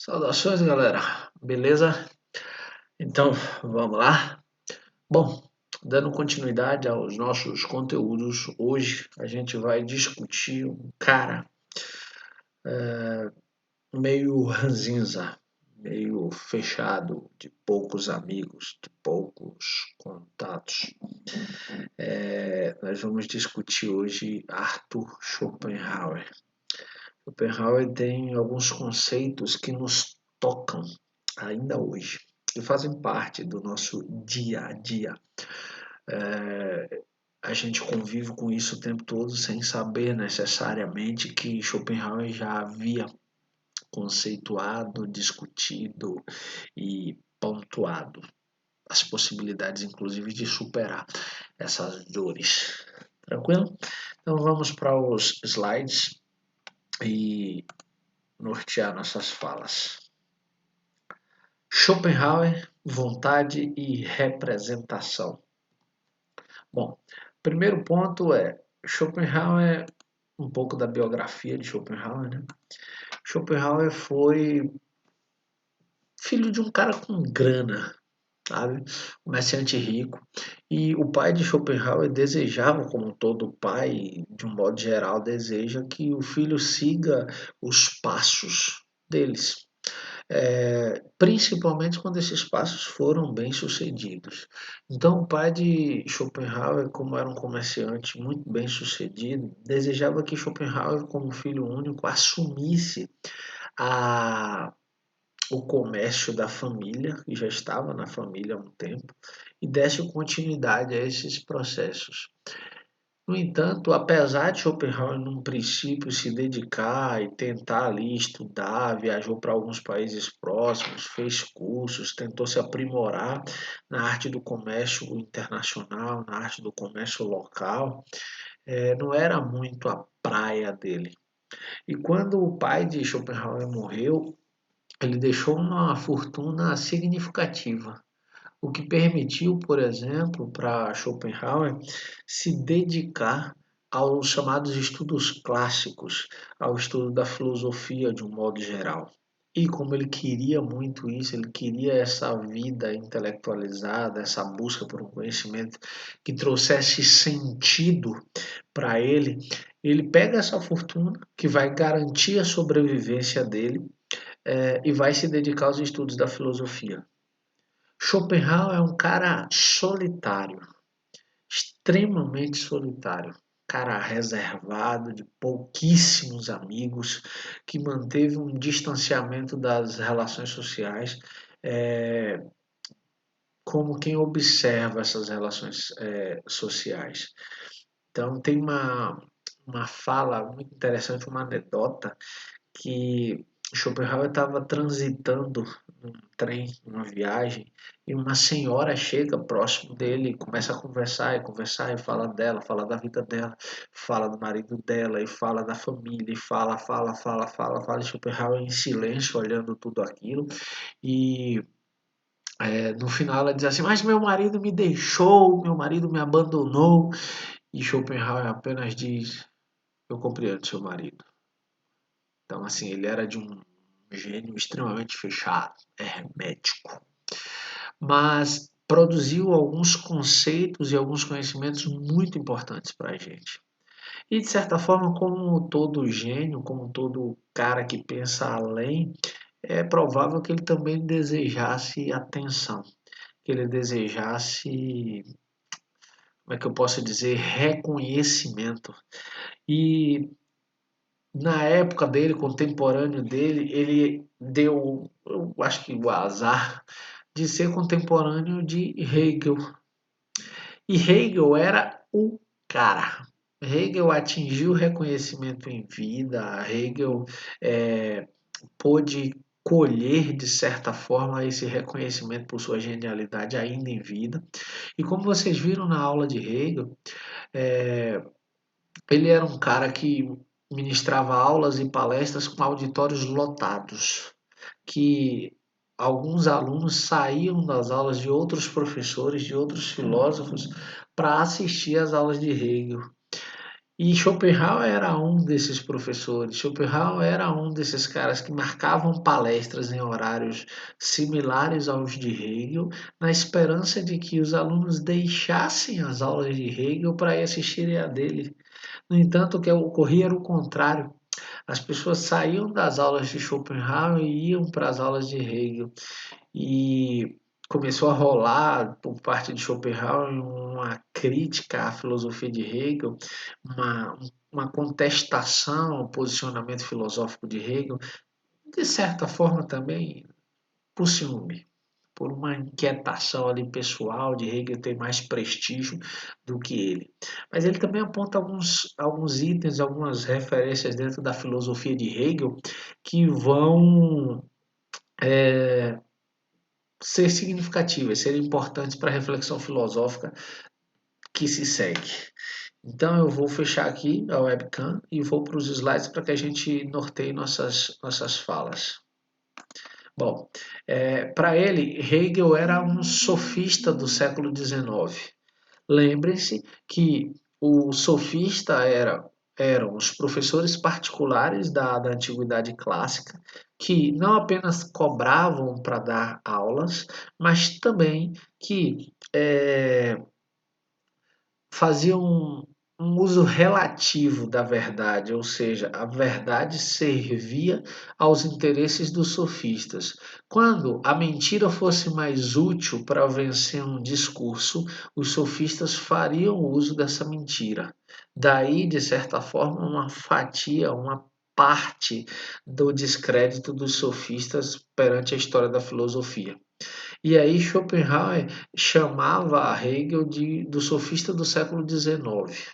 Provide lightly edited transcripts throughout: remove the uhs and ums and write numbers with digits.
Saudações, galera. Beleza? Então, vamos lá? Bom, dando continuidade aos nossos conteúdos, hoje a gente vai discutir um cara meio ranzinza, meio fechado, de poucos amigos, de poucos contatos. Nós vamos discutir hoje Arthur Schopenhauer. Schopenhauer tem alguns conceitos que nos tocam ainda hoje e fazem parte do nosso dia a dia. A gente convive com isso o tempo todo sem saber necessariamente que Schopenhauer já havia conceituado, discutido e pontuado as possibilidades, inclusive, de superar essas dores. Tranquilo? Então vamos para os slides e nortear nossas falas. Schopenhauer, vontade e representação. Bom, primeiro ponto é Schopenhauer, um pouco da biografia de Schopenhauer, né? Schopenhauer foi filho de um cara com grana, sabe? Um comerciante rico. E o pai de Schopenhauer desejava, como todo pai, de um modo geral, deseja que o filho siga os passos deles. Principalmente quando esses passos foram bem sucedidos. Então, o pai de Schopenhauer, como era um comerciante muito bem sucedido, desejava que Schopenhauer, como filho único, assumisse a, o comércio da família, que já estava na família há um tempo, e desse continuidade a esses processos. No entanto, apesar de Schopenhauer, num princípio, se dedicar e tentar ali estudar, viajou para alguns países próximos, fez cursos, tentou se aprimorar na arte do comércio internacional, na arte do comércio local, não era muito a praia dele. E quando o pai de Schopenhauer morreu, ele deixou uma fortuna significativa, o que permitiu, por exemplo, para Schopenhauer se dedicar aos chamados estudos clássicos, ao estudo da filosofia de um modo geral. E como ele queria muito isso, ele queria essa vida intelectualizada, essa busca por um conhecimento que trouxesse sentido para ele, ele pega essa fortuna que vai garantir a sobrevivência dele e vai se dedicar aos estudos da filosofia. Schopenhauer é um cara solitário, extremamente solitário, cara reservado, de pouquíssimos amigos, que manteve um distanciamento das relações sociais, é, como quem observa essas relações sociais. Então tem uma fala muito interessante, uma anedota, que Schopenhauer estava transitando num trem, numa viagem, e uma senhora chega próximo dele e começa a conversar, e fala dela, fala da vida dela, fala do marido dela, e fala da família, e fala, e Schopenhauer em silêncio, olhando tudo aquilo, e no final ela diz assim, mas meu marido me deixou, meu marido me abandonou, e Schopenhauer apenas diz, eu compreendo seu marido. Então, assim, ele era de um gênio extremamente fechado, hermético, mas produziu alguns conceitos e alguns conhecimentos muito importantes para a gente. E, de certa forma, como todo gênio, como todo cara que pensa além, é provável que ele também desejasse atenção, que ele desejasse, como é que eu posso dizer, reconhecimento. E na época dele, contemporâneo dele, ele deu, eu acho que o azar de ser contemporâneo de Hegel. E Hegel era o cara. Hegel atingiu reconhecimento em vida, Hegel pôde colher, de certa forma, esse reconhecimento por sua genialidade ainda em vida. E como vocês viram na aula de Hegel, ele era um cara que ministrava aulas e palestras com auditórios lotados, que alguns alunos saíam das aulas de outros professores, de outros filósofos, para assistir às aulas de Hegel. E Schopenhauer era um desses professores, Schopenhauer era um desses caras que marcavam palestras em horários similares aos de Hegel, na esperança de que os alunos deixassem as aulas de Hegel para ir assistirem a dele. No entanto, o que ocorria era o contrário. As pessoas saíam das aulas de Schopenhauer e iam para as aulas de Hegel. E começou a rolar por parte de Schopenhauer uma crítica à filosofia de Hegel, uma, uma contestação ao posicionamento filosófico de Hegel, de certa forma também por ciúme, por uma inquietação ali pessoal de Hegel ter mais prestígio do que ele. Mas ele também aponta alguns itens, algumas referências dentro da filosofia de Hegel que vão ser significativas, ser importantes para a reflexão filosófica que se segue. Então eu vou fechar aqui a webcam e vou para os slides para que a gente norteie nossas falas. Bom, para ele, Hegel era um sofista do século XIX. Lembrem-se que o sofista eram os professores particulares da antiguidade clássica, que não apenas cobravam para dar aulas, mas também que faziam um uso relativo da verdade, ou seja, a verdade servia aos interesses dos sofistas. Quando a mentira fosse mais útil para vencer um discurso, os sofistas fariam uso dessa mentira. Daí, de certa forma, uma fatia, uma parte do descrédito dos sofistas perante a história da filosofia. E aí Schopenhauer chamava Hegel do sofista do século XIX.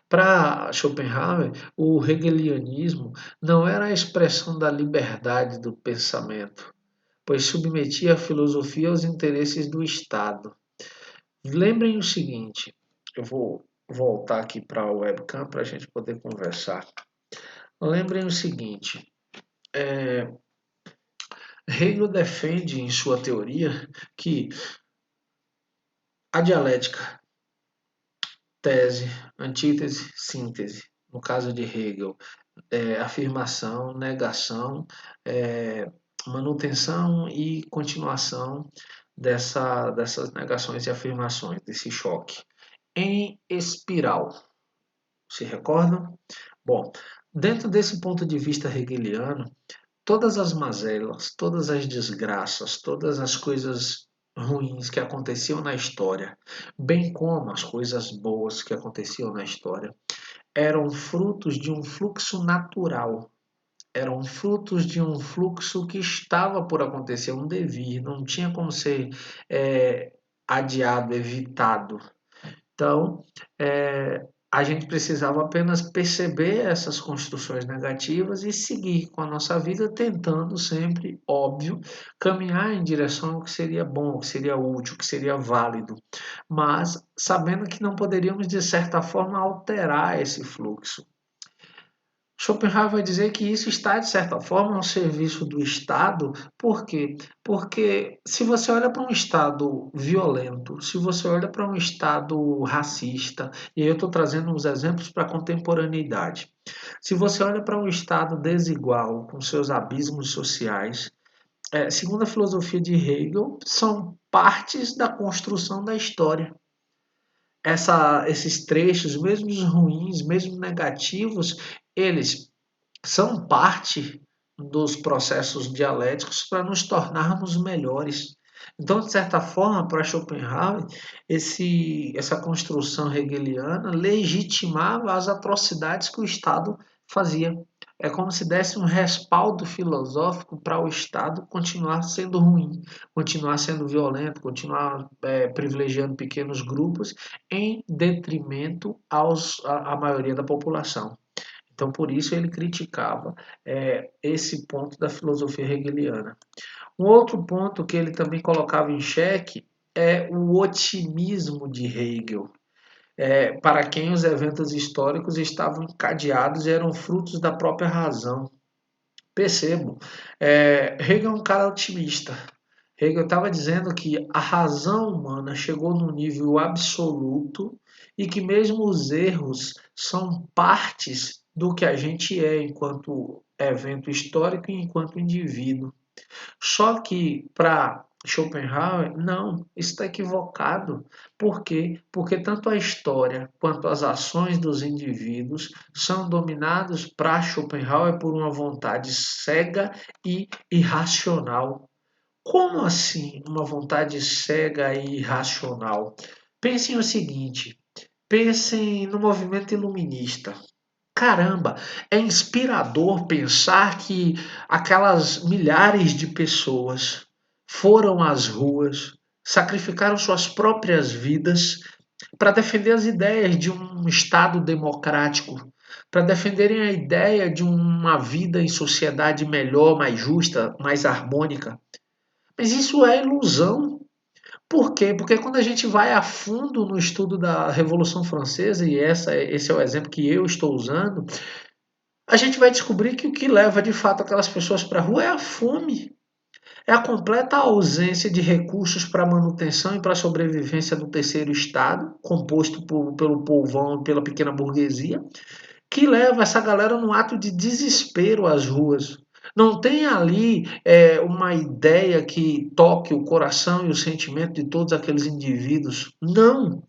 Para Schopenhauer, o hegelianismo não era a expressão da liberdade do pensamento, pois submetia a filosofia aos interesses do Estado. Lembrem o seguinte, eu vou voltar aqui para a webcam para a gente poder conversar. Lembrem o seguinte, Hegel defende em sua teoria que a dialética, tese, antítese, síntese, no caso de Hegel, afirmação, negação, é, manutenção e continuação dessas negações e afirmações, desse choque. Em espiral, se recordam? Bom, dentro desse ponto de vista hegeliano, todas as mazelas, todas as desgraças, todas as coisas ruins que aconteciam na história, bem como as coisas boas que aconteciam na história, eram frutos de um fluxo natural, eram frutos de um fluxo que estava por acontecer, um devir, não tinha como ser adiado, evitado. Então, a gente precisava apenas perceber essas construções negativas e seguir com a nossa vida, tentando sempre, óbvio, caminhar em direção ao que seria bom, ao que seria útil, ao que seria válido, mas sabendo que não poderíamos, de certa forma, alterar esse fluxo. Schopenhauer vai dizer que isso está, de certa forma, ao serviço do Estado. Por quê? Porque se você olha para um Estado violento, se você olha para um Estado racista, e aí eu estou trazendo uns exemplos para a contemporaneidade. Se você olha para um Estado desigual, com seus abismos sociais, segundo a filosofia de Hegel, são partes da construção da história. Esses trechos, mesmo os ruins, mesmo negativos, eles são parte dos processos dialéticos para nos tornarmos melhores. Então, de certa forma, para Schopenhauer, essa construção hegeliana legitimava as atrocidades que o Estado fazia. É como se desse um respaldo filosófico para o Estado continuar sendo ruim, continuar sendo violento, continuar privilegiando pequenos grupos em detrimento à maioria da população. Então, por isso ele criticava esse ponto da filosofia hegeliana. Um outro ponto que ele também colocava em xeque é o otimismo de Hegel, para quem os eventos históricos estavam encadeados e eram frutos da própria razão. Percebo, Hegel é um cara otimista. Hegel estava dizendo que a razão humana chegou num nível absoluto e que mesmo os erros são partes do que a gente é enquanto evento histórico e enquanto indivíduo. Só que para Schopenhauer, não, isso está equivocado. Por quê? Porque tanto a história quanto as ações dos indivíduos são dominados para Schopenhauer por uma vontade cega e irracional. Como assim uma vontade cega e irracional? Pensem o seguinte, pensem no movimento iluminista. Caramba, é inspirador pensar que aquelas milhares de pessoas foram às ruas, sacrificaram suas próprias vidas para defender as ideias de um Estado democrático, para defenderem a ideia de uma vida em sociedade melhor, mais justa, mais harmônica. Mas isso é ilusão. Por quê? Porque quando a gente vai a fundo no estudo da Revolução Francesa, e esse é o exemplo que eu estou usando, a gente vai descobrir que o que leva de fato aquelas pessoas para a rua é a fome, é a completa ausência de recursos para a manutenção e para a sobrevivência do terceiro estado, composto pelo povão e pela pequena burguesia, que leva essa galera num ato de desespero às ruas. Não tem ali uma ideia que toque o coração e o sentimento de todos aqueles indivíduos. Não.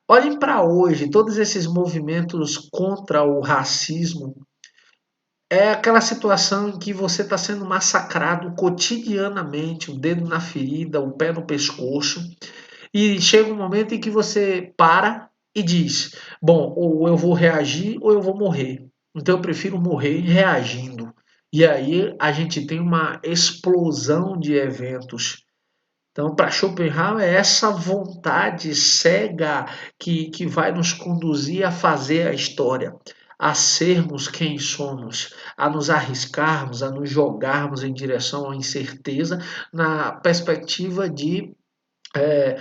Olhem para hoje, todos esses movimentos contra o racismo. É aquela situação em que você está sendo massacrado cotidianamente, o dedo na ferida, o pé no pescoço, e chega um momento em que você para e diz: bom, ou eu vou reagir ou eu vou morrer. Então eu prefiro morrer reagindo. E aí a gente tem uma explosão de eventos. Então, para Schopenhauer, é essa vontade cega que vai nos conduzir a fazer a história, a sermos quem somos, a nos arriscarmos, a nos jogarmos em direção à incerteza, na perspectiva de é,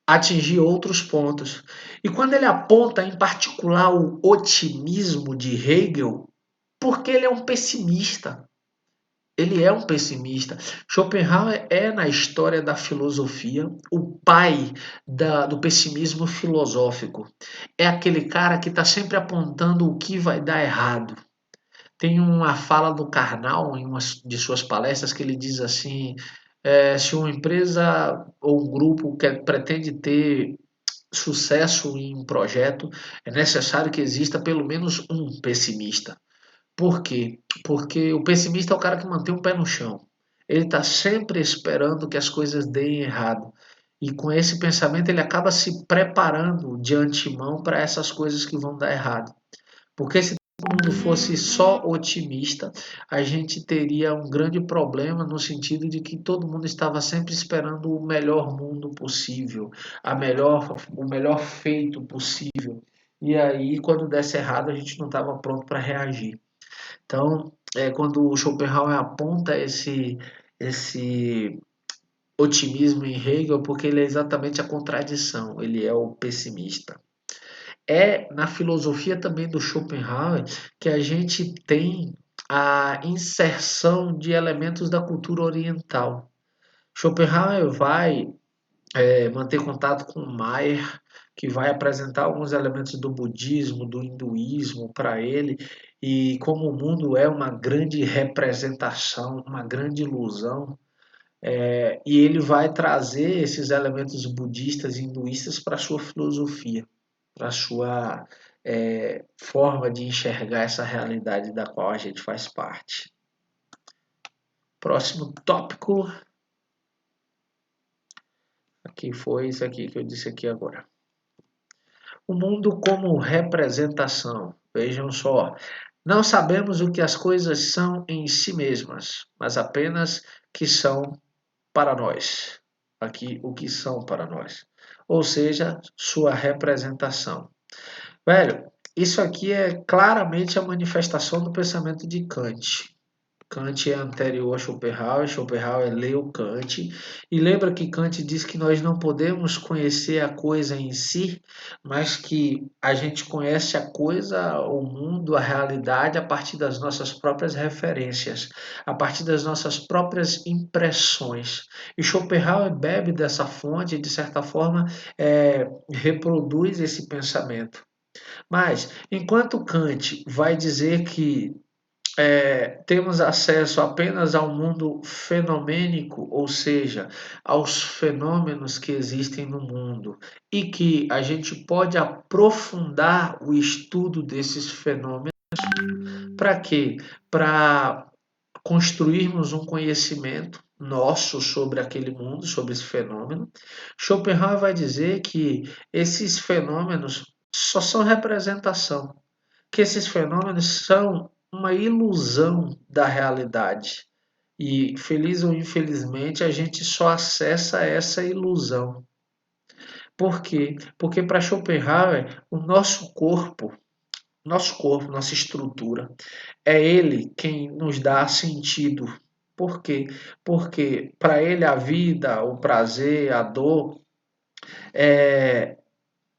atingir outros pontos. E quando ele aponta em particular o otimismo de Hegel, porque ele é um pessimista. Ele é um pessimista. Schopenhauer é, na história da filosofia, o pai do pessimismo filosófico. É aquele cara que está sempre apontando o que vai dar errado. Tem uma fala do Karnal em uma de suas palestras que ele diz assim: se uma empresa ou um grupo pretende ter sucesso em um projeto, é necessário que exista pelo menos um pessimista. Por quê? Porque o pessimista é o cara que mantém o pé no chão. Ele está sempre esperando que as coisas deem errado. E com esse pensamento ele acaba se preparando de antemão para essas coisas que vão dar errado. Porque se todo mundo fosse só otimista, a gente teria um grande problema no sentido de que todo mundo estava sempre esperando o melhor mundo possível, o melhor feito possível. E aí, quando desse errado, a gente não estava pronto para reagir. Então, quando o Schopenhauer aponta esse otimismo em Hegel, porque ele é exatamente a contradição, ele é o pessimista. É na filosofia também do Schopenhauer que a gente tem a inserção de elementos da cultura oriental. Schopenhauer vai manter contato com Maier, que vai apresentar alguns elementos do budismo, do hinduísmo para ele, e como o mundo é uma grande representação, uma grande ilusão, e ele vai trazer esses elementos budistas e hinduístas para a sua filosofia, para a sua forma de enxergar essa realidade da qual a gente faz parte. Próximo tópico, aqui foi isso aqui que eu disse aqui agora. O mundo como representação. Vejam só, não sabemos o que as coisas são em si mesmas, mas apenas que são para nós. Aqui, o que são para nós. Ou seja, sua representação. Velho, isso aqui é claramente a manifestação do pensamento de Kant. Kant é anterior a Schopenhauer, Schopenhauer leu Kant, e lembra que Kant diz que nós não podemos conhecer a coisa em si, mas que a gente conhece a coisa, o mundo, a realidade a partir das nossas próprias referências, a partir das nossas próprias impressões. E Schopenhauer bebe dessa fonte e, de certa forma, reproduz esse pensamento. Mas, enquanto Kant vai dizer que temos acesso apenas ao mundo fenomênico, ou seja, aos fenômenos que existem no mundo, e que a gente pode aprofundar o estudo desses fenômenos. Para quê? Para construirmos um conhecimento nosso sobre aquele mundo, sobre esse fenômeno. Schopenhauer vai dizer que esses fenômenos só são representação, que esses fenômenos são uma ilusão da realidade. E, feliz ou infelizmente, a gente só acessa essa ilusão. Por quê? Porque para Schopenhauer, o nosso corpo, nossa estrutura, é ele quem nos dá sentido. Por quê? Porque para ele a vida, o prazer, a dor é,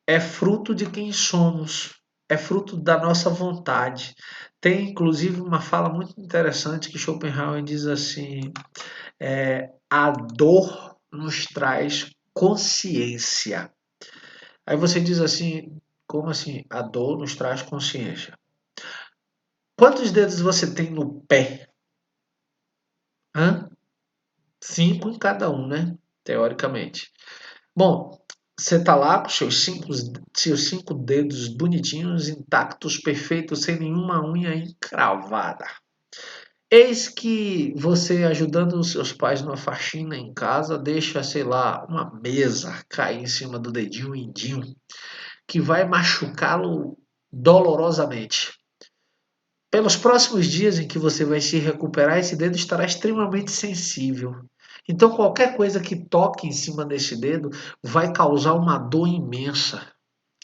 é fruto de quem somos, é fruto da nossa vontade. Tem inclusive uma fala muito interessante que Schopenhauer diz assim: a dor nos traz consciência. Aí você diz assim, como assim? A dor nos traz consciência. Quantos dedos você tem no pé? Hã? 5 em cada um, né? Teoricamente. Bom, você tá lá com seus cinco dedos bonitinhos, intactos, perfeitos, sem nenhuma unha encravada. Eis que você, ajudando os seus pais numa faxina em casa, deixa, sei lá, uma mesa cair em cima do dedinho indinho, que vai machucá-lo dolorosamente. Pelos próximos dias em que você vai se recuperar, esse dedo estará extremamente sensível. Então, qualquer coisa que toque em cima desse dedo vai causar uma dor imensa.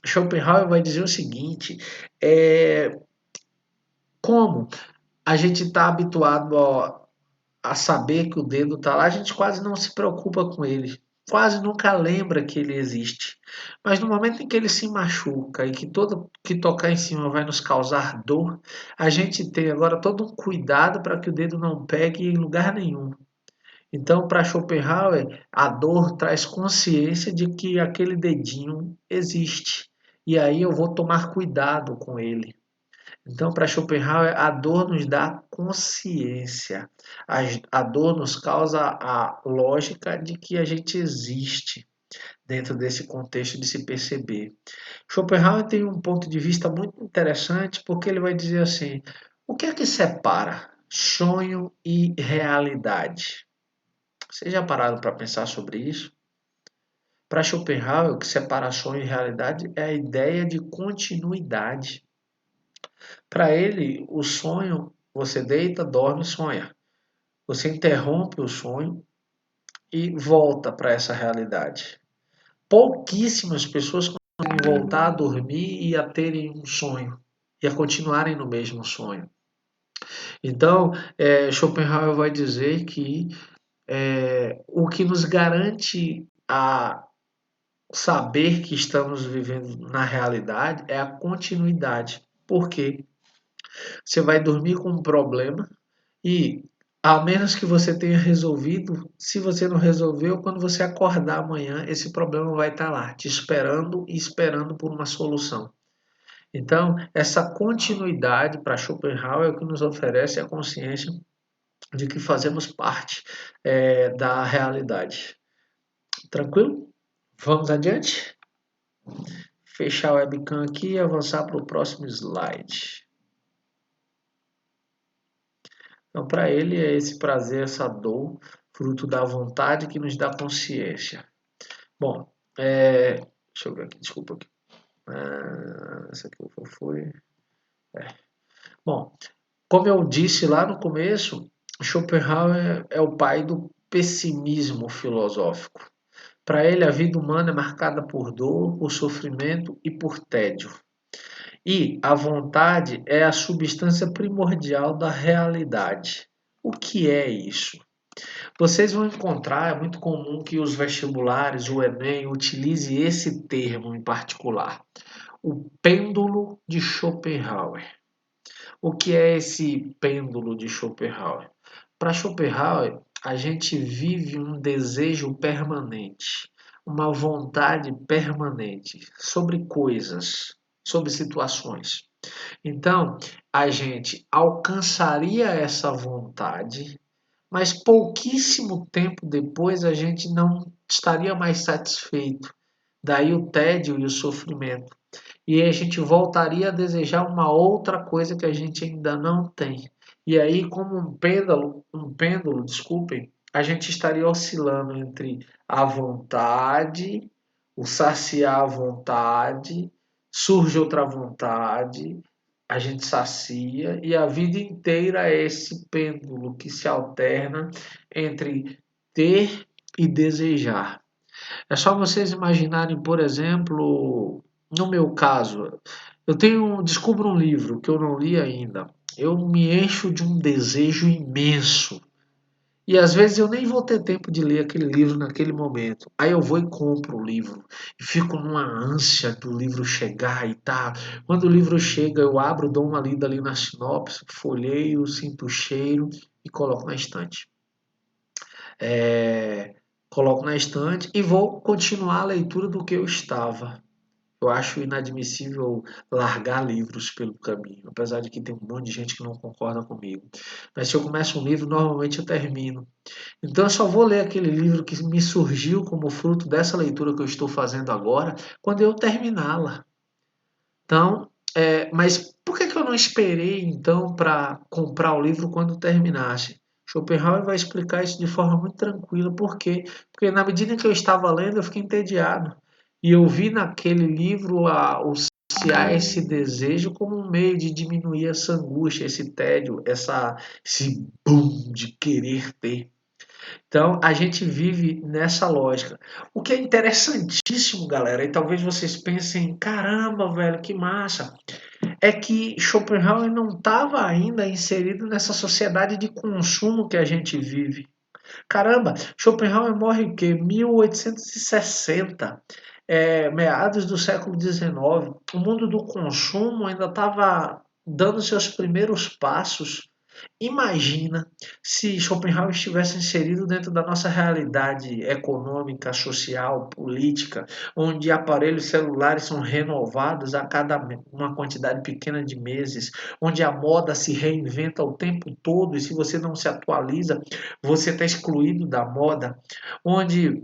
Schopenhauer vai dizer o seguinte: como a gente está habituado a saber que o dedo está lá, a gente quase não se preocupa com ele, quase nunca lembra que ele existe. Mas no momento em que ele se machuca e que todo que tocar em cima vai nos causar dor, a gente tem agora todo um cuidado para que o dedo não pegue em lugar nenhum. Então, para Schopenhauer, a dor traz consciência de que aquele dedinho existe. E aí eu vou tomar cuidado com ele. Então, para Schopenhauer, a dor nos dá consciência. A dor nos causa a lógica de que a gente existe dentro desse contexto de se perceber. Schopenhauer tem um ponto de vista muito interessante porque ele vai dizer assim: o que é que separa sonho e realidade? Vocês já pararam para pensar sobre isso? Para Schopenhauer, o que separa sonho e realidade é a ideia de continuidade. Para ele, o sonho, você deita, dorme, sonha. Você interrompe o sonho e volta para essa realidade. Pouquíssimas pessoas conseguem voltar a dormir e a terem um sonho e a continuarem no mesmo sonho. Então, Schopenhauer vai dizer que o que nos garante a saber que estamos vivendo na realidade é a continuidade. Por quê? Você vai dormir com um problema e, a menos que você tenha resolvido, se você não resolveu, quando você acordar amanhã, esse problema vai estar lá, te esperando e esperando por uma solução. Então, essa continuidade para Schopenhauer é o que nos oferece a consciência de que fazemos parte da realidade. Tranquilo? Vamos adiante? Fechar a webcam aqui e avançar para o próximo slide. Então, para ele, é esse prazer, essa dor, fruto da vontade que nos dá consciência. Bom, deixa eu ver aqui, desculpa aqui. Essa aqui foi. Bom, como eu disse lá no começo, Schopenhauer é o pai do pessimismo filosófico. Para ele, a vida humana é marcada por dor, por sofrimento e por tédio. E a vontade é a substância primordial da realidade. O que é isso? Vocês vão encontrar, é muito comum que os vestibulares, o Enem, utilize esse termo em particular, o pêndulo de Schopenhauer. O que é esse pêndulo de Schopenhauer? Para Schopenhauer, a gente vive um desejo permanente, uma vontade permanente sobre coisas, sobre situações. Então, a gente alcançaria essa vontade, mas pouquíssimo tempo depois a gente não estaria mais satisfeito. Daí o tédio e o sofrimento. E aí a gente voltaria a desejar uma outra coisa que a gente ainda não tem. E aí, como um pêndulo, desculpem, a gente estaria oscilando entre a vontade, o saciar a vontade, surge outra vontade, a gente sacia, e a vida inteira é esse pêndulo que se alterna entre ter e desejar. É só vocês imaginarem, por exemplo, no meu caso, descubro um livro que eu não li ainda. Eu me encho de um desejo imenso. E às vezes eu nem vou ter tempo de ler aquele livro naquele momento. Aí eu vou e compro o livro. E fico numa ânsia do livro chegar e tal. Quando o livro chega, eu abro, dou uma lida ali na sinopse, folheio, sinto o cheiro e coloco na estante. É, Coloco na estante e vou continuar a leitura do que eu estava. Eu acho inadmissível largar livros pelo caminho, apesar de que tem um monte de gente que não concorda comigo. Mas se eu começo um livro, normalmente eu termino. Então eu só vou ler aquele livro que me surgiu como fruto dessa leitura que eu estou fazendo agora, quando eu terminá-la. Então, mas por que eu não esperei então para comprar o livro quando terminasse? Schopenhauer vai explicar isso de forma muito tranquila. Por quê? Porque na medida que eu estava lendo, eu fiquei entediado. E eu vi naquele livro o saciar esse desejo como um meio de diminuir essa angústia, esse tédio, esse boom de querer ter. Então, a gente vive nessa lógica. O que é interessantíssimo, galera, e talvez vocês pensem, caramba, velho, que massa, é que Schopenhauer não estava ainda inserido nessa sociedade de consumo que a gente vive. Caramba, Schopenhauer morre o quê? 1860, meados do século XIX. O mundo do consumo ainda estava dando seus primeiros passos. Imagina se Schopenhauer estivesse inserido dentro da nossa realidade econômica, social, política, onde aparelhos celulares são renovados a cada uma quantidade pequena de meses, onde a moda se reinventa o tempo todo e se você não se atualiza, você está excluído da moda, onde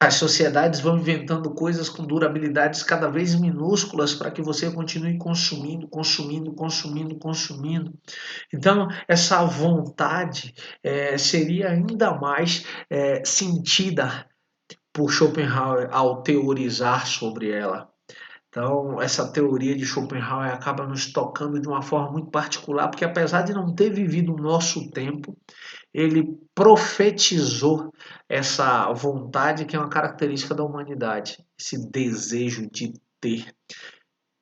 as sociedades vão inventando coisas com durabilidades cada vez minúsculas para que você continue consumindo, consumindo, consumindo, consumindo. Então, essa vontade seria ainda mais sentida por Schopenhauer ao teorizar sobre ela. Então, essa teoria de Schopenhauer acaba nos tocando de uma forma muito particular, porque apesar de não ter vivido o nosso tempo, ele profetizou essa vontade que é uma característica da humanidade, esse desejo de ter.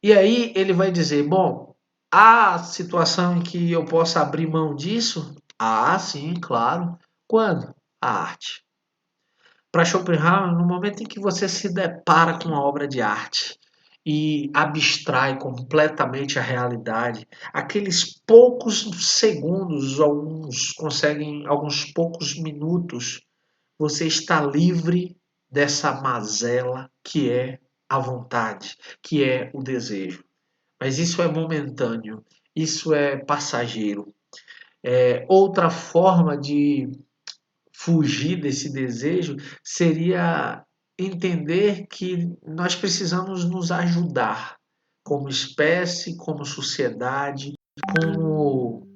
E aí ele vai dizer: bom, há situação em que eu possa abrir mão disso? Ah, sim, claro. Quando? A arte. Para Schopenhauer, no momento em que você se depara com uma obra de arte e abstrai completamente a realidade, aqueles poucos segundos, alguns conseguem alguns poucos minutos, você está livre dessa mazela que é a vontade, que é o desejo. Mas isso é momentâneo, isso é passageiro. Outra forma de fugir desse desejo seria entender que nós precisamos nos ajudar como espécie, como sociedade, como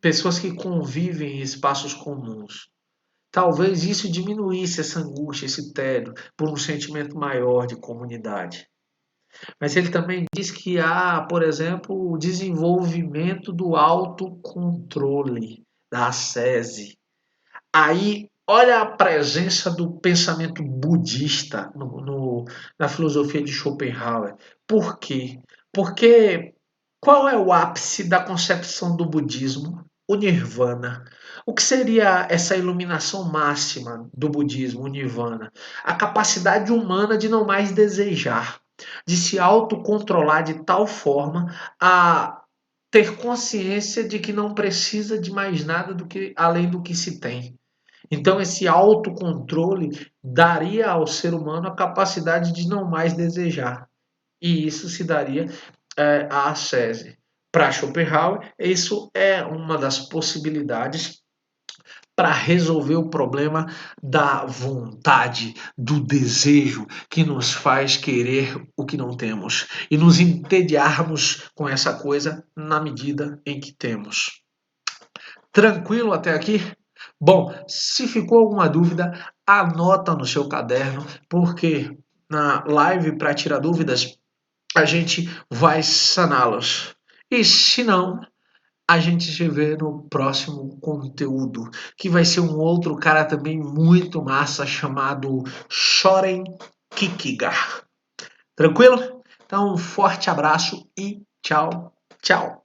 pessoas que convivem em espaços comuns. Talvez isso diminuísse essa angústia, esse tédio, por um sentimento maior de comunidade. Mas ele também diz que há, por exemplo, o desenvolvimento do autocontrole, da ascese. Aí, olha a presença do pensamento budista na filosofia de Schopenhauer. Por quê? Porque qual é o ápice da concepção do budismo? O nirvana. O que seria essa iluminação máxima do budismo, o nirvana? A capacidade humana de não mais desejar, de se autocontrolar de tal forma a ter consciência de que não precisa de mais nada do que além do que se tem. Então, esse autocontrole daria ao ser humano a capacidade de não mais desejar. E isso se daria à ascese. Para Schopenhauer, isso é uma das possibilidades para resolver o problema da vontade, do desejo que nos faz querer o que não temos e nos entediarmos com essa coisa na medida em que temos. Tranquilo até aqui? Bom, se ficou alguma dúvida, anota no seu caderno, porque na live para tirar dúvidas a gente vai saná-las. E se não, a gente se vê no próximo conteúdo, que vai ser um outro cara também muito massa chamado Shoren Kikigar. Tranquilo? Então, um forte abraço e tchau, tchau.